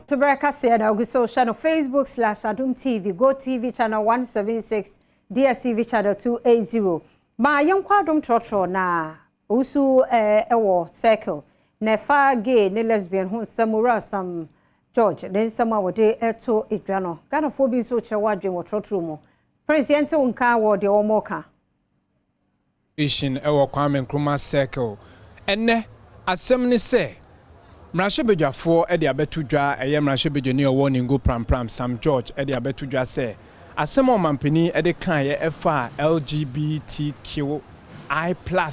Premtobre Kasee na oguso channel Facebook/Adom TV, Go TV channel 176, DSTV channel 280. Ma yonkwa Adom Trotro na usu ewo circle na fa gay ne lesbian hu samura sam George ne sama wode eto edwano. Ghana fo bi so kire wadwen wo Trotro mu. President unka wo de omoka. Ishin ewo Kwame Nkrumah circle. Enne asem ni se Mrashebejafo e de abetu dwa eye mrashebejo ne owo ningo pram Sam George e de abetu dwa se asem omampani e de kan ye efa LGBTQI+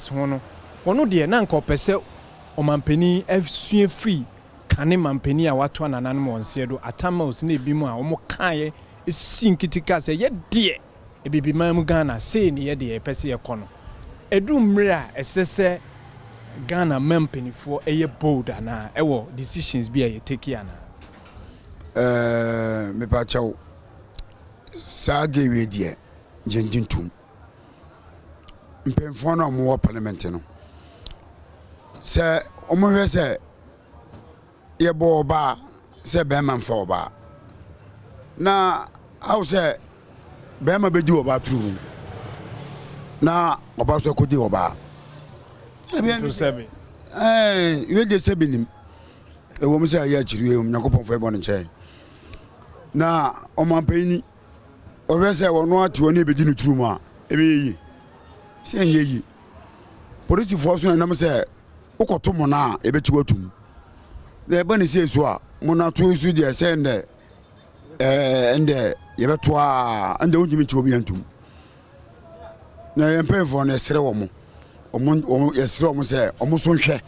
hono wono de na nka opese omampani efsue free kane mampani a wato ananan mo onse do atamaus na ebimu a omo kan ye sinkitika se ye de ebibiman mu Ghana se ne ye de epese ye kono edumre a esese Ghana mampani for a bold and decisions be a take yana. Me pacho Sage we dear Genjintum Mpemfona more parliamentino. Sir, Omo say ye bo ba say Beman for ba. Na how say Bema be do about true. Na about so could do about. To seven. You just say him. A woman say, I actually am not going for a bonnet chair. Now, on my penny, or else I will not to any begin to truma. Saying ye. Police force and number say, Okotomona, a bet you to. The bunny says, Mona two studia send and the Yabatwa and the ultimate to be unto. Now I am paying for an estromo. Yesro mo say omuso nhwe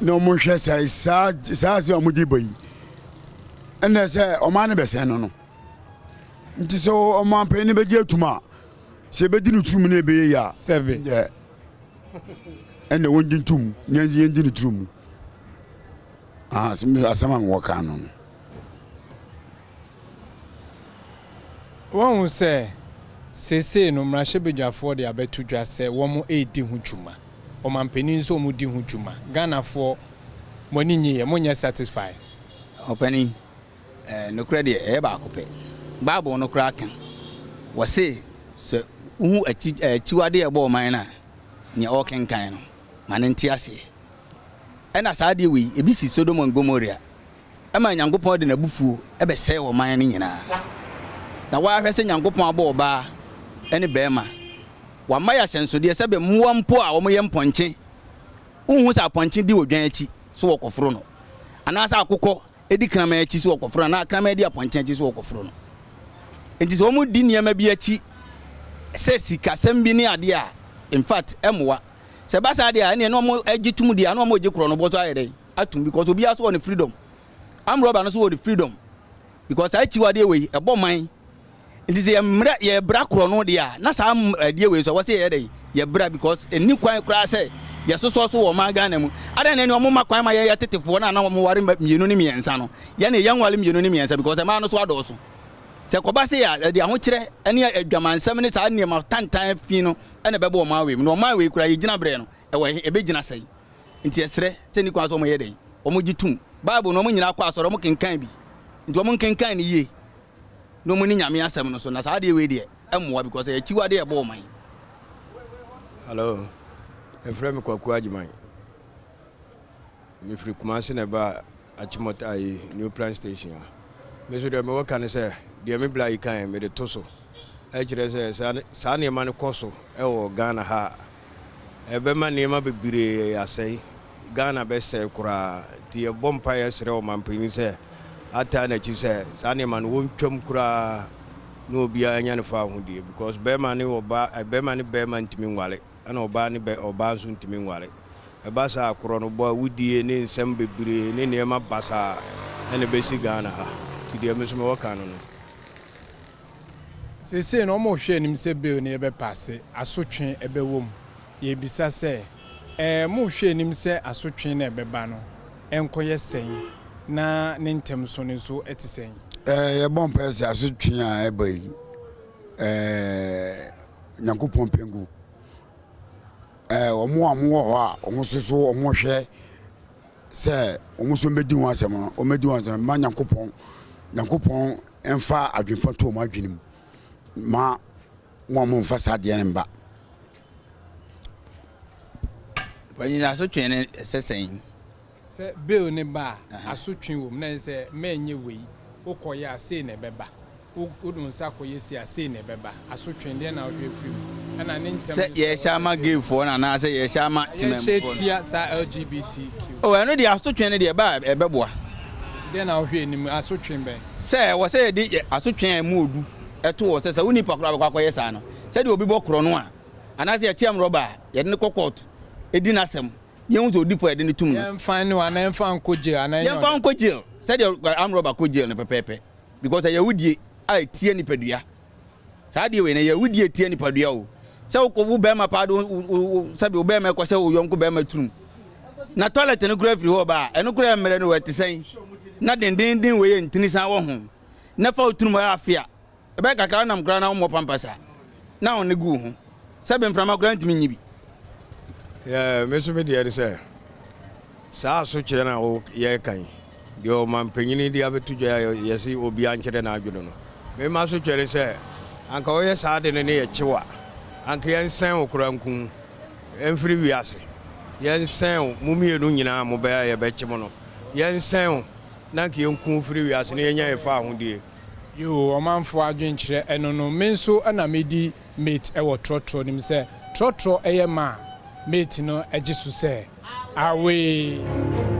no mo nhwe say sa omudi boyi ene say omane be say no nti so omampe ni beji atuma se bedi no turum na ebe ya 7 yeah ene wonji tum nyanji yenji no turum asama nwoka no won say Sese no mrashebejafo de abetu dwa se womo edi hu dwuma omampani nso mu di hu dwuma Ghana fo moni nyiye monye satisfy opani no credit e ba akopɛ bible no kra kan wo se hu achiwade e bo man na nya o kenkan no mane nti ase ɛna saade we ebisi Sodom and Gomorrah ɛma nyankopɔn de na bufuo ɛbɛ sɛ wo man no nyina na wa hwɛ sɛ nyankopɔn abɔ oba ene bema wa maya senso de sebe muwa mpo a omo ye mponche unhu sa ponche di odwan achi so wokoforo no ana sa akokɔ edi krama achi so wokoforo na krama edi aponche achi so wokoforo no enti so omo di niam bi achi se sika sembi ni ade a in fact emwa se ba sa ade a ne no omo agitum di a no omo gikro no bo so ayede atum because obi aso on freedom am rubber no so on freedom because achi wade we ebo man it is ye bra kro no dia na sa adie we so wo say ye dey ye bra because eni kwan kra say ye so wo ma Ghana mu ada na ni omo makwan ma ye tetefo na omo ware mienu ni miensa no ye na ye nwale mienu ni miensa because e ma no so ado so se ko ba say ya dia ho kire ene adwamansam ni sa ne ma tantan fi no ene bebo o ma we no ma we kra ye gina bre no e wo e be gina sai nti esre se ni kwan so omo ye dey omo gitum bible no omo nyina kwa asoro omo kenkan bi nti omo kenkan ni ye no money nyame asem no so na saade we de emwa because e chiwade e bo man. Hello. E frame kwaku agiman. Me free Kumasi na ba Achimota ai new plan station. Me so de me work kan say de me bla ikan me de toso. E kire say sa na ma ne koso e wo Ghana ha. E be ma ne ma bebire asai Ghana be say kura ti e bompa yesre o mampini say ata na chi say sane man won twam kura no bia anya ne fa hodie because be man ne oba be man ntimi nwale ana oba ne be oba so ntimi nwale e ba sa akoro no bo wudie ne nsem bebire ne ne ma basa ene be si Ghana ha ti de me so me waka no sese no mo hwe nim se be ne be passe asotwe e be wom ye bisa se mo hwe nim se asotwe na e be ba no enkoye sen na nintem so ne so etisen ye bon pese asotwe a eba yi Nyankopɔn pengu omo ho a omo soso omo hwe sɛ ɔmo so medi ho asɛm no ɔmedi ho asɛm ma nyankopɔn ɛmfa adwempa to ɔmo adwenem ma mo mfa saa deɛ ne mba Panyina so twene sɛsɛn sɛ bill ne ba asotwe wom na sɛ menye wei wokɔyɛ ase ne bɛba wodun sa kɔyɛ si ase ne bɛba asotwe deɛ na ɔhwɛ firi ɛna ne ntɛm sɛ yɛ hyama gay for na sɛ yɛ hyama timem for tia sa LGBTQ ɛno de asotwe ne deɛ ba ɛbɛboa deɛ na ɔhwɛ nim asotwe bɛ sɛ wɔ sɛ yɛde asotwe mu odu ɛto wɔ sɛ woni pa kora akɔyɛ saa no sɛ de obi bɔ korɔ no a anase yɛ tiam rɔba yɛde ne kɔkɔt edi nasɛm yɛn so odi po yɛde ne tum no yɛn fan no ana yɛn ko jail ana yɛn fan ko jail sɛ de am rɔba ko jail no pɛpɛpɛ because yɛwudie a tie nipadua saa de we na yɛwudie tie nipadua o sɛ wo bɛma pa do sɛ be wo bɛma kɔ sɛ wo yɔnko bɛma turum na toilet no kura firi hɔ ba ɛno kura mmerɛ no wɔte sɛn na dendenden we yɛ ntini san wɔ ho na fa turum afia ɛbɛ kakra nam kura na wo pampasa na on ne gu ho sɛ be mframa kura ntimi nyibi me so me de say saa so kyerɛ na wo yɛ kan de o man panyini de abetu dwa yɛsi obi ankyerɛ na adwono no me ma so kyerɛ sɛ anka wo yɛ saa de ne yɛ kyewa anka yɛn sɛn wo kura nku ɛmfiri wiase yɛn sɛn mo mienu nyinaa mo bɛ yɛ bɛkye mo no yɛn sɛn na nka yɛn ku firi wiase ne yɛnya yɛ fa ahodie yo ɔmanfo adwenkyerɛ ɛno no me nso ana medi mate ɛwɔ trotro nim sɛ trotro ɛyɛ ma mate no agye so sɛ awe